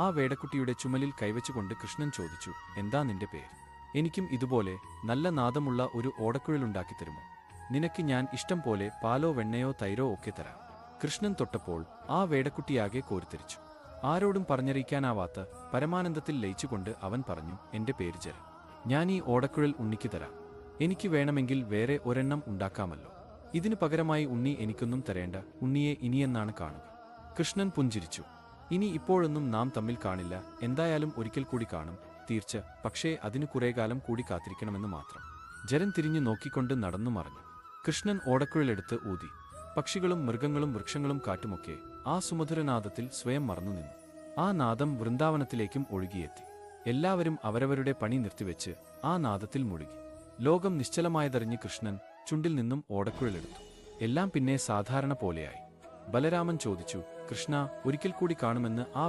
ആ വേടക്കുട്ടിയുടെ ചുമലിൽ കൈവച്ചുകൊണ്ട് കൃഷ്ണൻ ചോദിച്ചു, എന്താ നിന്റെ പേര്? എനിക്കും ഇതുപോലെ നല്ല നാദമുള്ള ഒരു ഓടക്കുഴലുണ്ടാക്കി തരുമോ? നിനക്ക് ഞാൻ ഇഷ്ടം പോലെ പാലോ വെണ്ണയോ തൈരോ ഒക്കെ തരാം. കൃഷ്ണൻ തൊട്ടപ്പോൾ ആ വേടക്കുട്ടിയാകെ കോരിത്തരിച്ചു. ആരോടും പറഞ്ഞറിയിക്കാനാവാത്ത പരമാനന്ദത്തിൽ ലയിച്ചുകൊണ്ട് അവൻ പറഞ്ഞു, എന്റെ പേര് ജരൻ. ഞാൻ ഈ ഓടക്കുഴൽ ഉണ്ണിക്ക് തരാം. എനിക്ക് വേണമെങ്കിൽ വേറെ ഒരെണ്ണം ഉണ്ടാക്കാമല്ലോ. ഇതിനു പകരമായി ഉണ്ണി എനിക്കൊന്നും തരേണ്ട, ഉണ്ണിയെ ഇനിയെന്നാണ് കാണുക. കൃഷ്ണൻ പുഞ്ചിരിച്ചു. ഇനി ഇപ്പോഴൊന്നും നാം തമ്മിൽ കാണില്ല, എന്തായാലും ഒരിക്കൽ കൂടി കാണും, തീർച്ച. പക്ഷേ അതിനു കുറേകാലം കൂടി കാത്തിരിക്കണമെന്ന് മാത്രം. ജരൻ തിരിഞ്ഞു നോക്കിക്കൊണ്ട് നടന്നു മറഞ്ഞു. കൃഷ്ണൻ ഓടക്കുഴലെടുത്ത് ഊതി. പക്ഷികളും മൃഗങ്ങളും വൃക്ഷങ്ങളും കാറ്റുമൊക്കെ ആ സുമധുരനാദത്തിൽ സ്വയം മറന്നു നിന്നു. ആ നാദം വൃന്ദാവനത്തിലേക്കും ഒഴുകിയെത്തി. എല്ലാവരും അവരവരുടെ പണി നിർത്തിവെച്ച് ആ നാദത്തിൽ മുഴുകി. ലോകം നിശ്ചലമായതറിഞ്ഞ് കൃഷ്ണൻ ചുണ്ടിൽ നിന്നും ഓടക്കുഴലെടുത്തു. എല്ലാം പിന്നെ സാധാരണ പോലെയായി. ബലരാമൻ ചോദിച്ചു, കൃഷ്ണ, ഒരിക്കൽ കൂടി കാണുമെന്ന് ആ